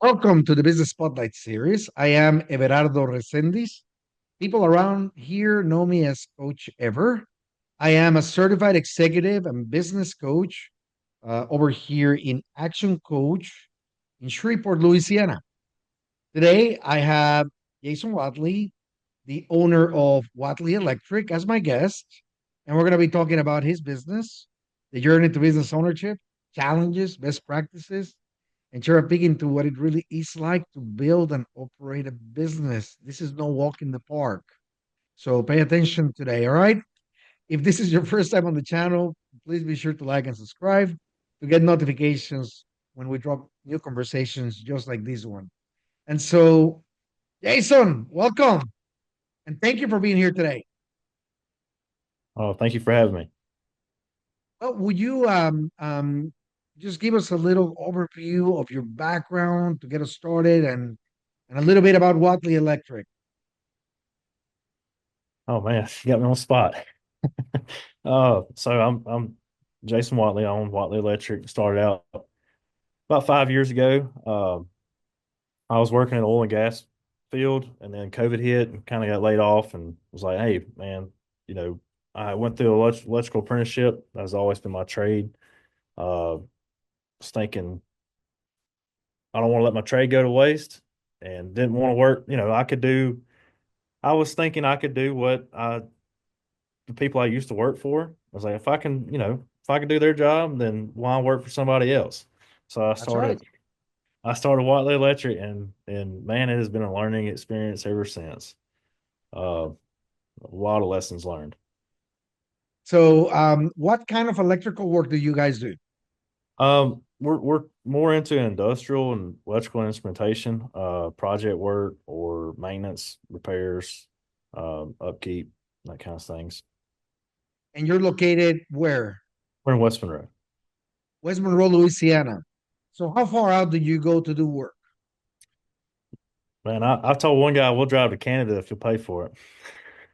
Welcome to the Business Spotlight series. I am Everardo Recendiz. People around here know me as Coach Ever. I am a certified executive and business coach over here in Action Coach in Shreveport, Louisiana. Today, I have Jason Whatley, the owner of Whatley Electric, as my guest. And we're going to be talking about his business, the journey to business ownership, challenges, best practices, and share a peek into what it really is like to build and operate a business. This is no walk in the park. So pay attention today, all right? If this is your first time on the channel, please be sure to like and subscribe to get notifications when we drop new conversations just like this one. And so, Jason, welcome. And thank you for being here today. Oh, thank you for having me. Well, would you just give us a little overview of your background to get us started and a little bit about Watley Electric? Oh man, you got me on the spot. So I'm Jason Whatley. I own Whatley Electric. Started out about 5 years ago. I was working in the oil and gas field, and then COVID hit, and kind of got laid off, and was like, "Hey, man, you know, I went through electrical apprenticeship. That's always been my trade. Was thinking I don't want to let my trade go to waste, and didn't want to work. I could do. I was thinking I could do what the people I used to work for. I was like, if I can do their job, then why work for somebody else? So That's right. I started Whatley Electric, and man, it has been a learning experience ever since. A lot of lessons learned. So, what kind of electrical work do you guys do? We're more into industrial and electrical instrumentation, project work or maintenance, repairs, upkeep, that kind of things. And you're located where? We're in West Monroe. West Monroe, Louisiana. So, how far out do you go to do work? Man, I've told one guy we'll drive to Canada if you'll pay for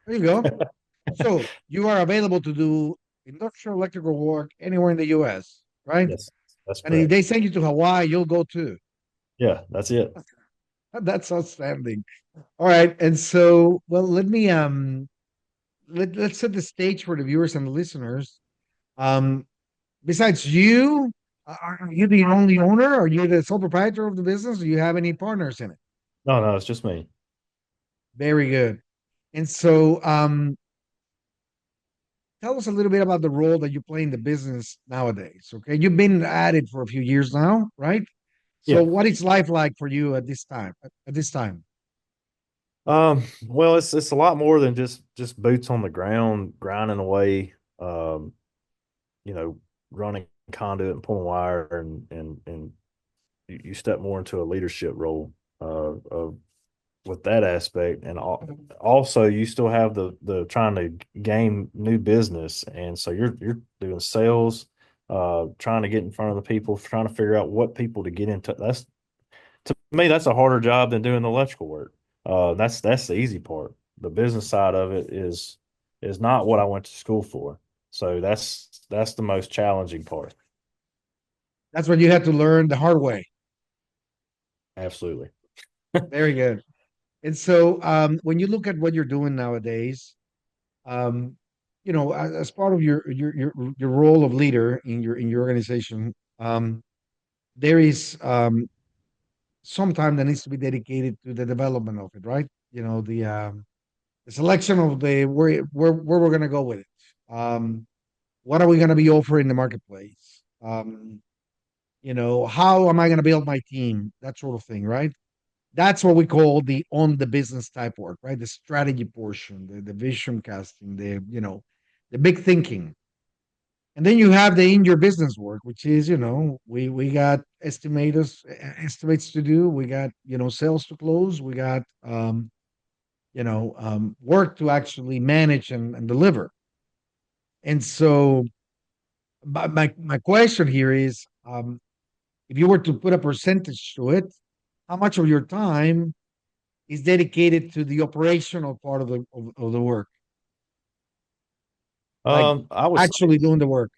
There you go. it. So, you are available to do industrial electrical work anywhere in the US, right? Yes, that's And if correct. they send you to Hawaii, you'll go too. Yeah, that's it. That's outstanding. All right. And so, well, let's set the stage for the viewers and the listeners. Um, Besides you, are you the only owner? Are you the sole proprietor of the business? Do you have any partners in it? No, no, it's just me. Very good. And so, tell us a little bit about the role that you play in the business nowadays. Okay, you've been at it for a few years now, right? So, Yeah. what is life like for you at this time? At this time, Well, it's a lot more than just boots on the ground, grinding away, you know, running conduit and pulling wire, and you step more into a leadership role of with that aspect, and also you still have the trying to gain new business, and so you're doing sales, trying to get in front of the people, trying to figure out what people to get into. That's To me, that's a harder job than doing the electrical work. That's the easy part. The business side of it is not what I went to school for. So that's the most challenging part. that's what you had to learn the hard way. Absolutely. Very good. And so, when you look at what you're doing nowadays, um, as part of your role of leader in your organization, there is some time that needs to be dedicated to the development of it, right? The selection of the where we're gonna go with it. What are we gonna be offering the marketplace? How am I gonna build my team? That sort of thing, right? That's what we call the on the business type work, right? The strategy portion, the vision casting, the big thinking. And then you have the in your business work, which is, we got estimates to do, we got, sales to close, we got work to actually manage and deliver. And so my question here is, if you were to put a percentage to it, how much of your time is dedicated to the operational part of the work, like I was actually doing the work?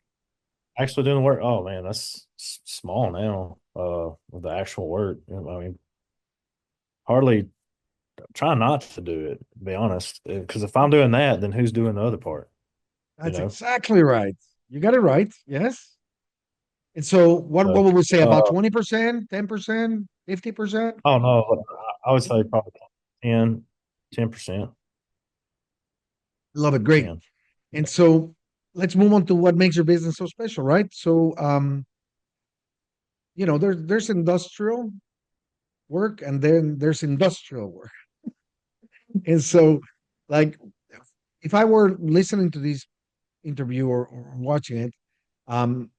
actually doing the work. Oh man, that's small now. With the actual work, I mean, hardly try not to do it, to be honest. Because if I'm doing that, then who's doing the other part? You That's know? exactly right. You got it right. Yes. And so what So, would we say about uh, 20%, 10%, 50%? I don't know. I would say probably 10, 10%, Love it. Great. 10. And so let's move on to what makes your business so special, right? So there's industrial work and then there's industrial work. And so like if I were listening to this interview or watching it, um,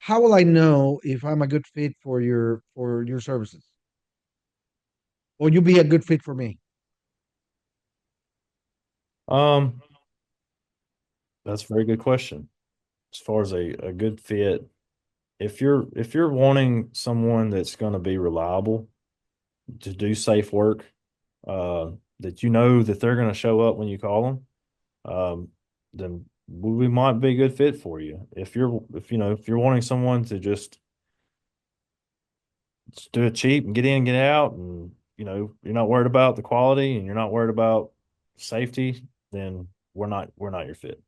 how will I know if I'm a good fit for your services? Or you be a good fit for me? Um, that's a very good question. As far as a good fit, if you're wanting someone that's going to be reliable to do safe work, uh, that you know that they're going to show up when you call them, then we might be a good fit for you. If you're wanting someone to just do it cheap and get in, get out, and you're not worried about the quality and you're not worried about safety, then we're not your fit.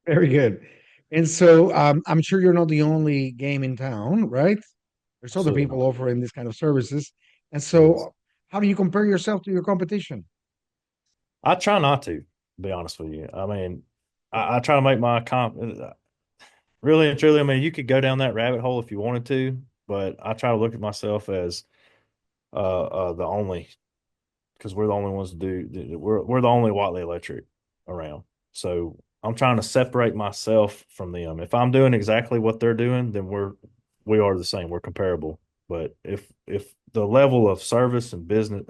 Very good. And so I'm sure you're not the only game in town, right? There's other Absolutely people not. offering this kind of services. And Yes. so how do you compare yourself to your competition? I try not to be honest with you. I mean, I try to make my comp really and truly. I mean, you could go down that rabbit hole if you wanted to, but I try to look at myself as the only, because we're the only ones to do we're the only Whatley Electric around. So I'm trying to separate myself from them. If I'm doing exactly what they're doing, then we are the same. We're comparable. But if the level of service and business,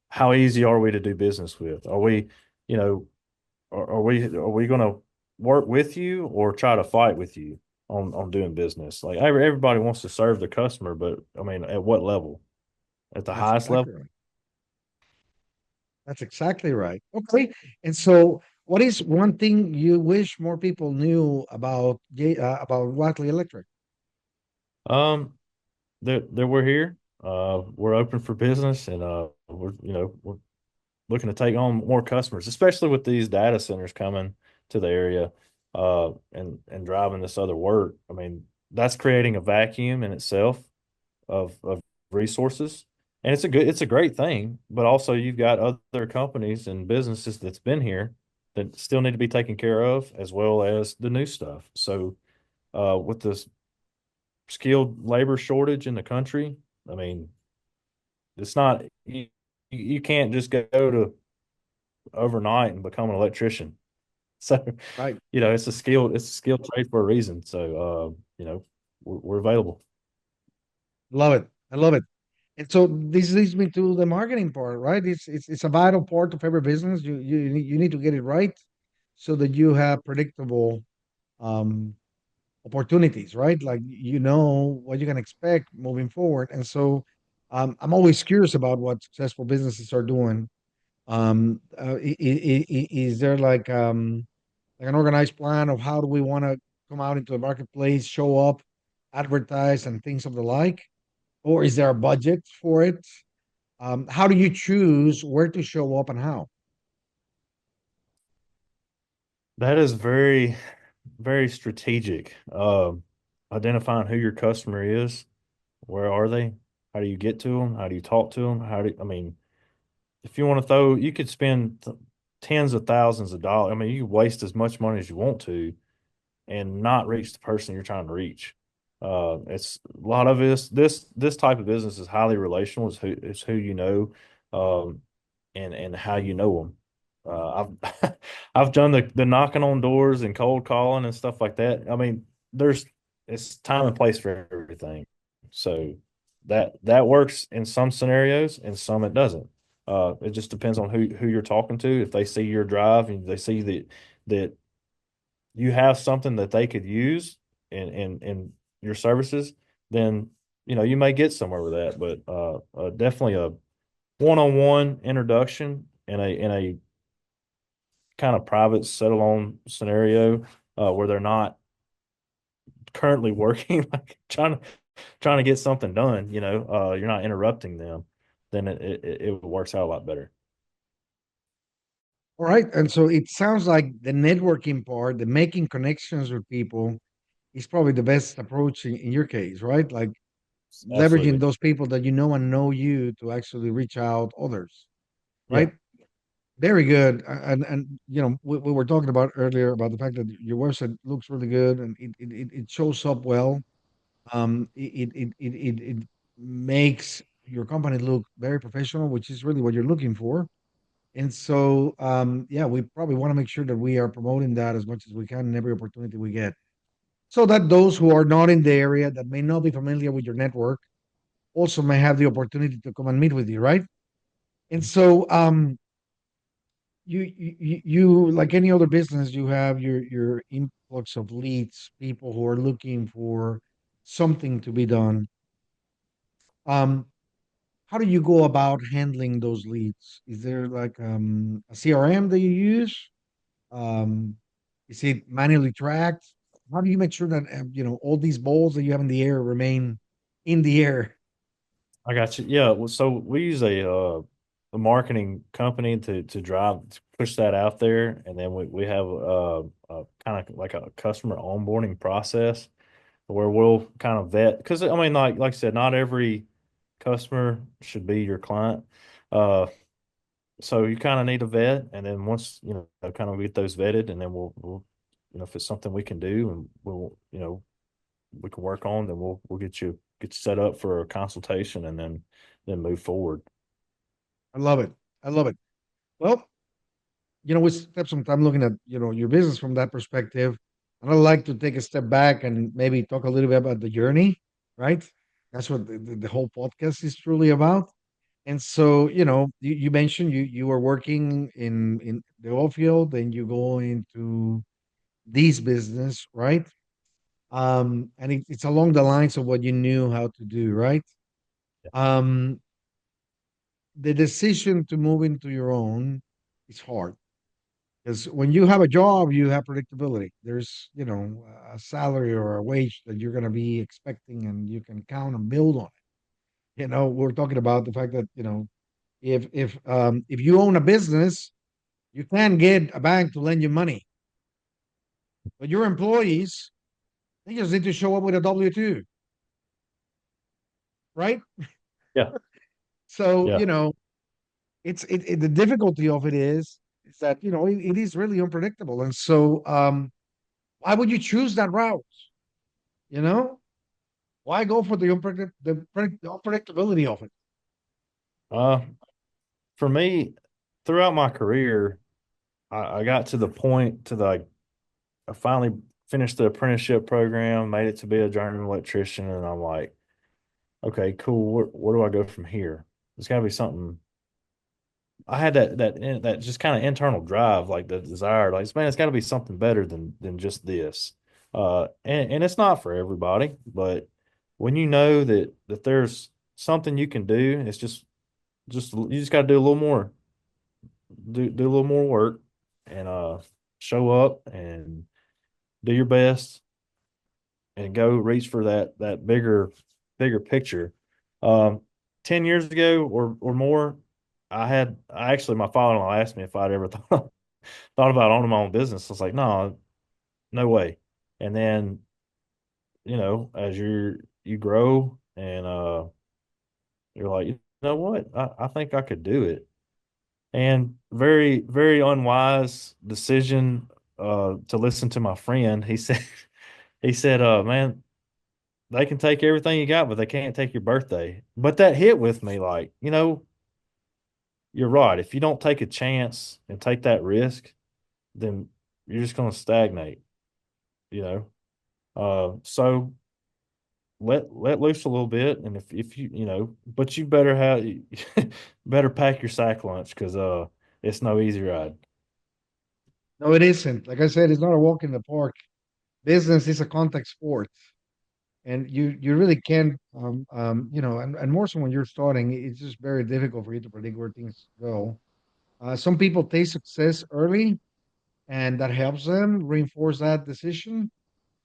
how easy are we to do business with? Are we, you know, are we going to work with you or try to fight with you on doing business? Like everybody wants to serve the customer, but I mean, at what level? At the That's highest level? exactly right. That's exactly right. Okay. And so what is one thing you wish more people knew about Whatley Electric? Um, that we're here. We're open for business, and we're looking to take on more customers, especially with these data centers coming to the area, and driving this other work. I mean, that's creating a vacuum in itself of resources, and it's a great thing. But also, you've got other companies and businesses that's been here that still need to be taken care of, as well as the new stuff. So, with this skilled labor shortage in the country, I mean, it's not you can't just go to overnight and become an electrician. So, Right. it's a skilled trade for a reason. So, we're available. Love it. I love it. And so this leads me to the marketing part, right? It's a vital part of every business. You need to get it right so that you have predictable um, opportunities, right? Like you know what you can expect moving forward. And so I'm always curious about what successful businesses are doing. Is there like an organized plan of how do we want to come out into the marketplace, show up, advertise, and things of the like? Or is there a budget for it? How do you choose where to show up and how? That is very, very strategic. Identifying who your customer is, where are they? How do you get to them? How do you talk to them? I mean, if you want to you could spend tens of thousands of dollars. I mean, you can waste as much money as you want to and not reach the person you're trying to reach. It's a lot of this type of business is highly relational. It's who you know, um, and how you know them. I've I've done the knocking on doors and cold calling and stuff like that. I mean, it's time and place for everything. So that works in some scenarios and some it doesn't. It just depends on who you're talking to. If they see your drive and they see that you have something that they could use in your services, then you may get somewhere with that. But definitely a one-on-one introduction in a kind of private settle on scenario, where they're not currently working, like trying to get something done, you're not interrupting them, then it works out a lot better. All right. And so it sounds like the networking part, the making connections with people is probably the best approach in your case, right? Like leveraging Absolutely. those people that you know and know you to actually reach out others, Yeah. right? Very good. And we were talking about earlier about the fact that your website looks really good and it shows up well. It makes your company look very professional, which is really what you're looking for. And so, yeah, we probably want to make sure that we are promoting that as much as we can in every opportunity we get, so that those who are not in the area that may not be familiar with your network also may have the opportunity to come and meet with you, right? And so, you like any other business, you have your influx of leads, people who are looking for something to be done. Um, how do you go about handling those leads? Is there like a CRM that you use? Um, is it manually tracked? How do you make sure that all these balls that you have in the air remain in the air? I got you. Yeah. Well, so we use a marketing company to drive to push that out there, and then we have a kind of like a customer onboarding process where we'll kind of vet, because I mean, like I said, not every customer should be your client. Uh, so you kind of need a vet, and then once kind of get those vetted, and then we'll if it's something we can do, and we can work on, then we'll get you set up for a consultation, and then move forward. I love it. I love it. Well, we spent some time looking at your business from that perspective, and I'd like to take a step back and maybe talk a little bit about the journey, right? That's what the whole podcast is truly about. And so, you mentioned you were working in the oil field, then you go into this business, right? And it's along the lines of what you knew how to do, right? Yeah. Um, the decision to move into your own is hard because when you have a job, you have predictability. There's, a salary or a wage that you're going to be expecting, and you can count and build on it. We're talking about the fact that if you own a business, you can get a bank to lend you money, but your employees, they just need to show up with a W-2, right? Yeah. So, Yeah. the difficulty of it is that it is really unpredictable. And so why would you choose that route? You know, why go for the unpredictability of it? Uh, for me, throughout my career, I got to the point to I finally finished the apprenticeship program, made it to be a journeyman electrician, and I'm like, okay, cool. Where do I go from here? There's got to be something. I had that just kind of internal drive, like the desire, like man, it's got to be something better than just this. And it's not for everybody, but when you know that there's something you can do, it's just you just got to do a little more, do a little more work, and show up and do your best, and go reach for that bigger picture. Um, 10 years ago or more, I actually, my father-in-law asked me if I'd ever thought about owning my own business. I was like, no, no way. And then as you grow, and you're like, you know what, I think I could do it. And very, very unwise decision to listen to my friend. He said, man, they can take everything you got, but they can't take your birthday. But that hit with me, like, you're right. If you don't take a chance and take that risk, then you're just going to stagnate, you know? So let loose a little bit. And if but you better better pack your sack lunch, because it's no easy ride. No, it isn't. Like I said, it's not a walk in the park. Business is a contact sport, and you really can't, and more so when you're starting, it's just very difficult for you to predict where things go. Some people taste success early, and that helps them reinforce that decision.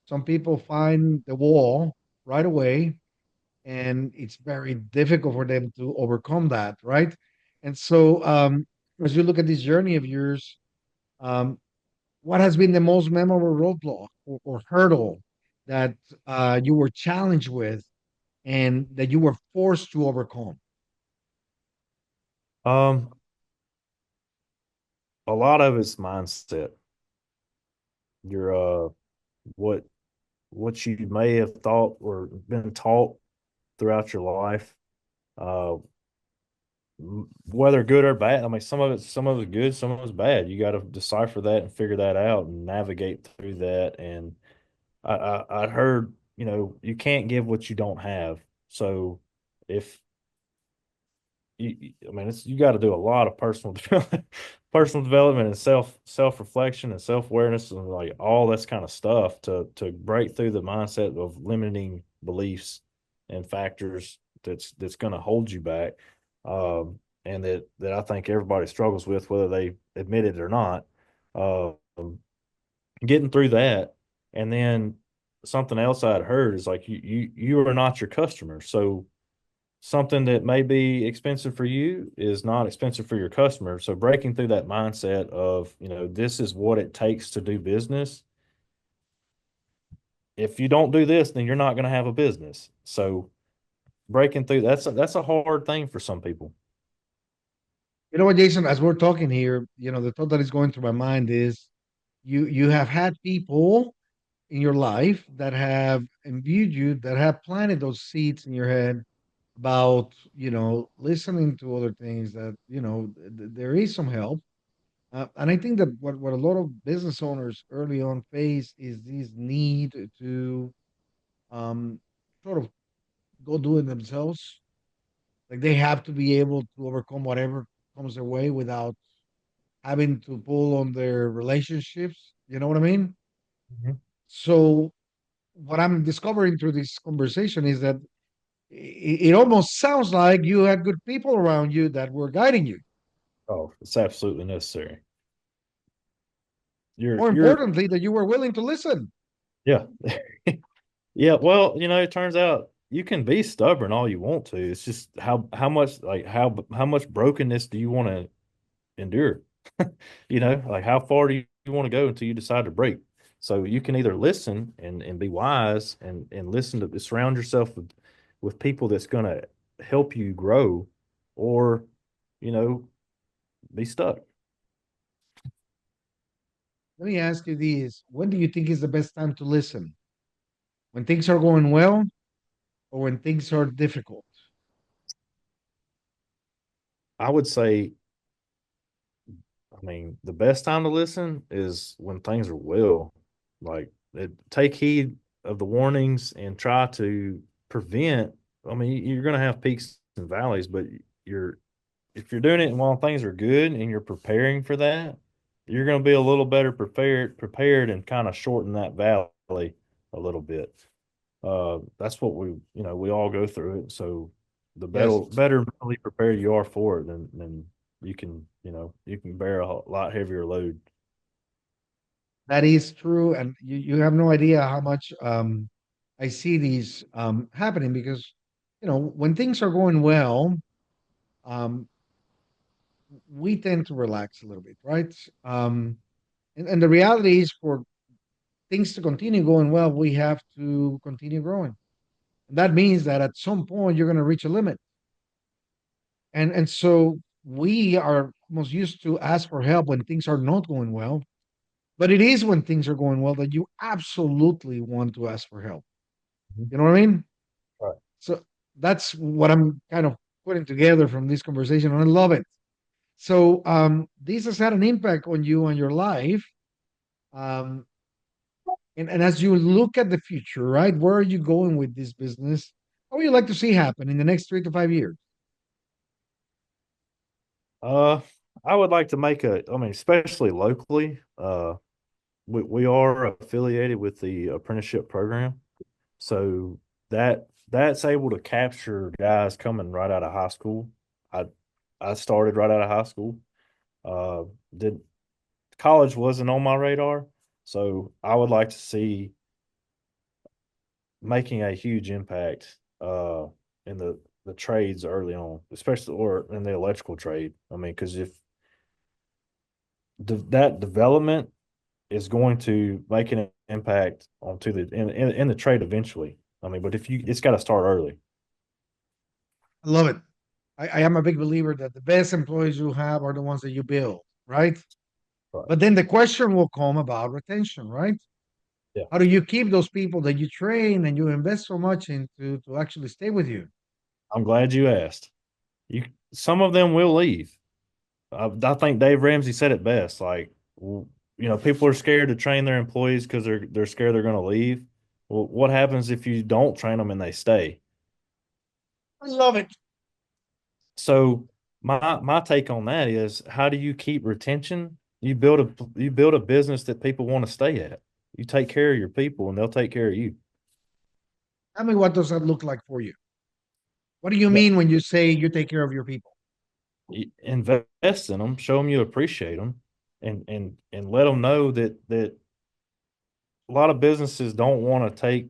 Some people find the wall right away, and it's very difficult for them to overcome that, right? And so, as you look at this journey of yours, um, what has been the most memorable roadblock or hurdle that you were challenged with and that you were forced to overcome? Um, a lot of it's mindset. Your what what you may have thought or been taught throughout your life, uh, whether good or bad. I mean, some of it's good, some of it's bad. You got to decipher that and figure that out and navigate through that. And I heard, you can't give what you don't have. So if I mean, you got to do a lot of personal development, personal development and self reflection and self awareness and like all this kind of stuff to break through the mindset of limiting beliefs and factors that's going to hold you back, and that I think everybody struggles with, whether they admit it or not. Um, Getting through that, and then something else I'd heard is like you are not your customer, so something that may be expensive for you is not expensive for your customer. So breaking through that mindset of, this is what it takes to do business. If you don't do this, then you're not going to have a business. So breaking through that's a hard thing for some people. You know what, Jason? As we're talking here, the thought that is going through my mind is you have had people in your life that have imbued you, that have planted those seeds in your head about listening to other things that there is some help. And I think that what a lot of business owners early on face is this need to um, sort of go do it themselves. Like they have to be able to overcome whatever comes their way without having to pull on their relationships. You know what I mean? Mhm. So what I'm discovering through this conversation is that it almost sounds like you had good people around you that were guiding you. Oh, it's absolutely necessary. You're More you're importantly, that you were willing to listen. yeah. Yeah, well, it turns out you can be stubborn all you want to. It's just how much like how much brokenness do you want to endure? Like how far do you want to go until you decide to break? So you can either listen and be wise and listen to surround yourself with people that's going to help you grow, or you know be stuck. Let me ask you this. When do you think is the best time to listen? When things are going well or when things are difficult? I would say, I mean, the best time to listen is when things are well. Like, take heed of the warnings and try to prevent. I mean, you're going to have peaks and valleys, but you're if you're doing it while things are good and you're preparing for that, you're going to be a little better prepared and kind of shorten that valley a little bit. That's what we all go through it. So the Yes, better mentally prepared you are for it, then you can bear a lot heavier load. that is true. And you have no idea how much I see these happening because, when things are going well, um, we tend to relax a little bit, right? And the reality is for things to continue going well, we have to continue growing. And that means that at some point you're going to reach a limit. And so we are most used to ask for help when things are not going well. But it is when things are going well that you absolutely want to ask for help. Mhm. You know what I mean? Right. So that's what I'm kind of putting together from this conversation, and I love it. So this has had an impact on you and your life. Um, and as you look at the future, right, where are you going with this business? What would you like to see happen in the next 3 to 5 years? Uh, I would like to I mean, especially locally, we are affiliated with the apprenticeship program. So that's able to capture guys coming right out of high school. I I started right out of high school. Uh, did College wasn't on my radar, so I would like to see making a huge impact uh, in the trades early on, especially or in the electrical trade. I mean, because if that development is going to make an impact onto the in the trade eventually. I mean, but if you, it's got to start early. I love it. I am a big believer that the best employees you have are the ones that you build, right? Right. But then the question will come about retention, right? Yeah. How do you keep those people that you train and you invest so much into to actually stay with you? I'm glad you asked. You Some of them will leave. I think Dave Ramsey said it best. Like, people are scared to train their employees because they're scared they're going to leave. Well, what happens if you don't train them and they stay? I love it. So my take on that is, how do you keep retention? You build a business that people want to stay at. You take care of your people and they'll take care of you. Tell me, what does that look like for you? What do you That mean when you say you take care of your people? you invest in them, show them you appreciate them, and let them know that a lot of businesses don't want to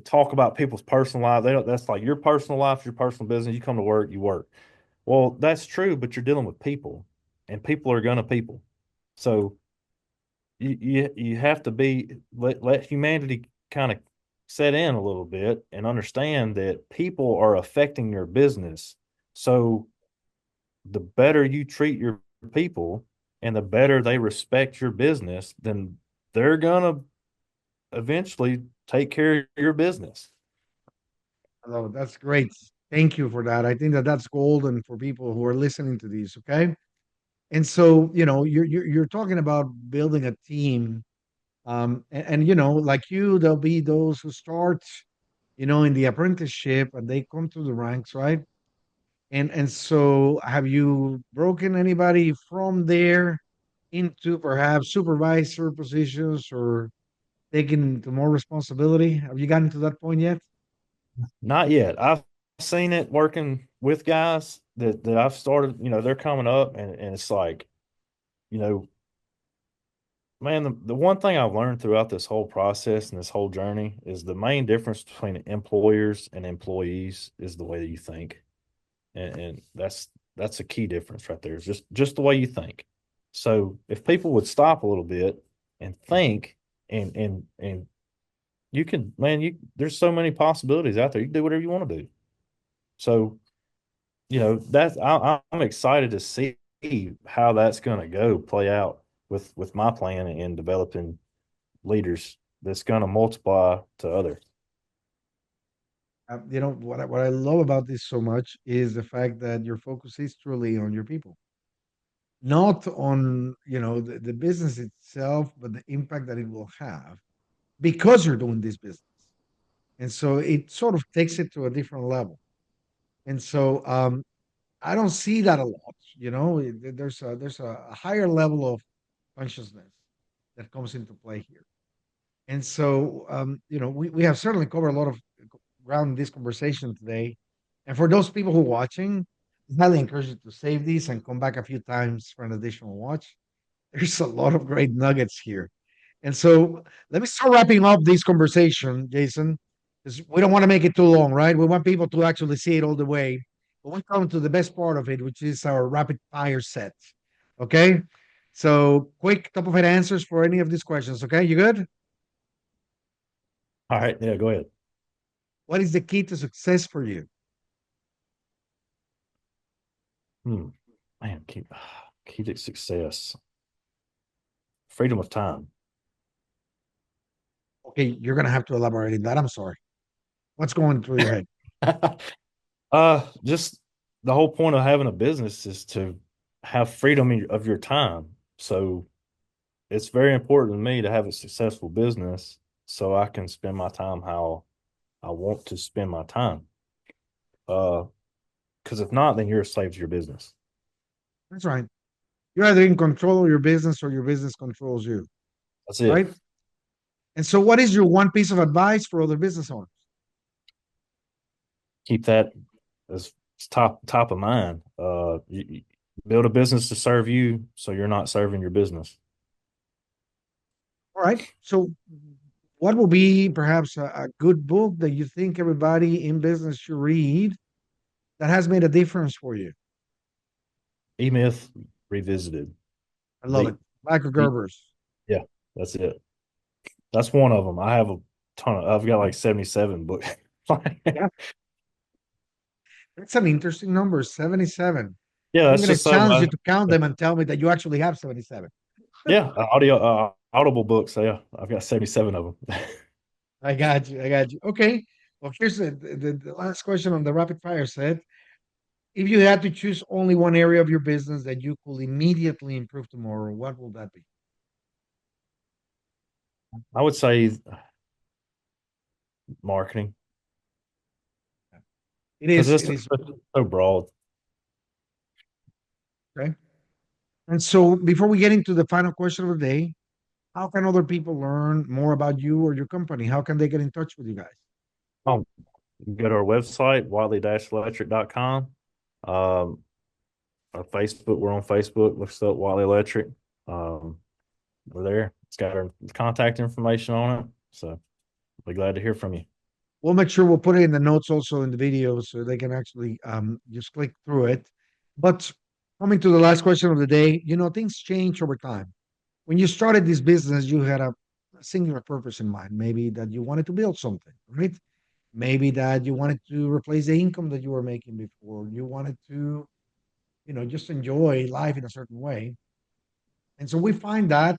talk about people's personal life. They don't. That's like your personal life, your personal business. You come to work, you work. Well, that's true, but you're dealing with people, and people are gonna people. So you have to let humanity kind of set in a little bit and understand that people are affecting your business. So the better you treat your people and the better they respect your business, then they're gonna eventually take care of your business. Hello, that's great. Thank you for that. I think that that's golden for people who are listening to these. Okay, and so you're talking about building a team, and like you, there'll be those who start, in the apprenticeship and they come through the ranks, right? And so, have you broken anybody from there into perhaps supervisor positions or taken into more responsibility? Have you gotten to that point yet? Not yet. I've seen it working with guys that I've started, they're coming up and it's like, you know, man, the one thing I've learned throughout this whole process and this whole journey is the main difference between employers and employees is the way that you think. And that's a key difference right there. It's just the way you think. So if people would stop a little bit and think and you can, man, there's so many possibilities out there. You can do whatever you want to do. So, I'm excited to see how that's going to go play out with my plan in developing leaders that's going to multiply to others. What I love about this so much is the fact that your focus is truly on your people, not on the business itself, but the impact that it will have because you're doing this business. And so it sort of takes it to a different level. And so I don't see that a lot. There's a higher level of consciousness that comes into play here. And so we have certainly covered a lot of ground in this conversation today. And for those people who are watching, I highly encourage you to save these and come back a few times for an additional watch. There's a lot of great nuggets here. And so let me start wrapping up this conversation, Jason, because we don't want to make it too long, right? We want people to actually see it all the way. But we come to the best part of it, which is our rapid fire set. Okay. So quick top of head answers for any of these questions. Okay. You good? All right. Yeah, go ahead. What is the key to success for you? Hmm. Man, key to success. Freedom of time. Okay. You're going to have to elaborate on that. I'm sorry. What's going through your head? Just the whole point of having a business is to have freedom of your time. So it's very important to me to have a successful business so I can spend my time how I want to spend my time. Uh, because if not, then you're a slave to your business. That's right. You're either in control of your business or your business controls you, That's it. right? And so, what is your one piece of advice for other business owners? Keep that as top of mind. You build a business to serve you, so you're not serving your business. All right. So, What will be perhaps a good book that you think everybody in business should read that has made a difference for you? E-Myth Revisited. I love it. The Michael e- Gerber's. yeah, that's it. That's one of them. I have a ton of. I've got like 77 books. Yeah, that's an interesting number, 77. Yeah, I'm that's going to just so challenge you much. to count them and tell me that you actually have 77. Yeah, Audible books. So yeah, I've got 77 of them. I got you. I got you. Okay. Well, here's the last question on the rapid fire set. If you had to choose only one area of your business that you could immediately improve tomorrow, what will that be? I would say marketing It because is. it's It is. so broad. Okay. And so before we get into the final question of the day, how can other people learn more about you or your company? How can they get in touch with you guys? Oh, go to our website, Whatley-electric.com. Um, our Facebook, we're on Facebook. Look us up, Whatley Electric. Um, we're there. It's got our contact information on it. So be glad to hear from you. We'll make sure we'll put it in the notes also in the video so they can actually just click through it. But coming to the last question of the day, things change over time. When you started this business, you had a singular purpose in mind. Maybe that you wanted to build something, right? Maybe that you wanted to replace the income that you were making before. You wanted to, just enjoy life in a certain way. And so we find that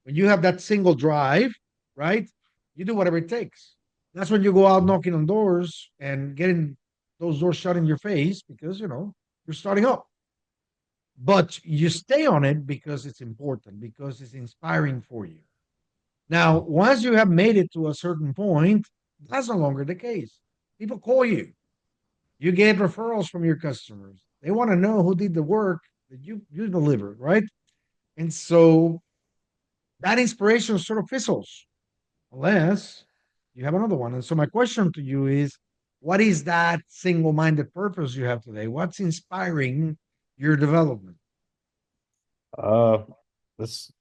when you have that single drive, right, you do whatever it takes. That's when you go out knocking on doors and getting those doors shut in your face because, you're starting up. But you stay on it because it's important, because it's inspiring for you. Now, once you have made it to a certain point, that's no longer the case. People call you. You get referrals from your customers. They want to know who did the work that you delivered, right? And so that inspiration sort of fizzles unless you have another one. And so my question to you is, what is that single-minded purpose you have today? What's inspiring your development? Uh, it's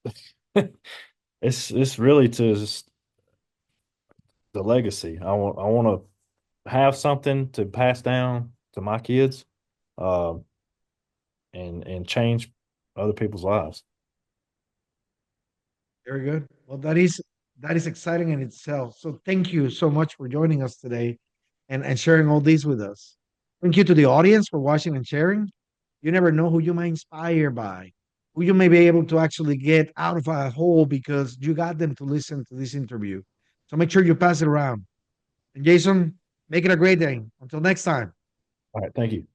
it's really to just the legacy. I want to have something to pass down to my kids, um, and change other people's lives. Very good. Well, that is exciting in itself. So thank you so much for joining us today and sharing all these with us. Thank you to the audience for watching and sharing. You never know who you might inspire by, who you may be able to actually get out of a hole because you got them to listen to this interview. So make sure you pass it around. And Jason, make it a great day. Until next time. All right, thank you.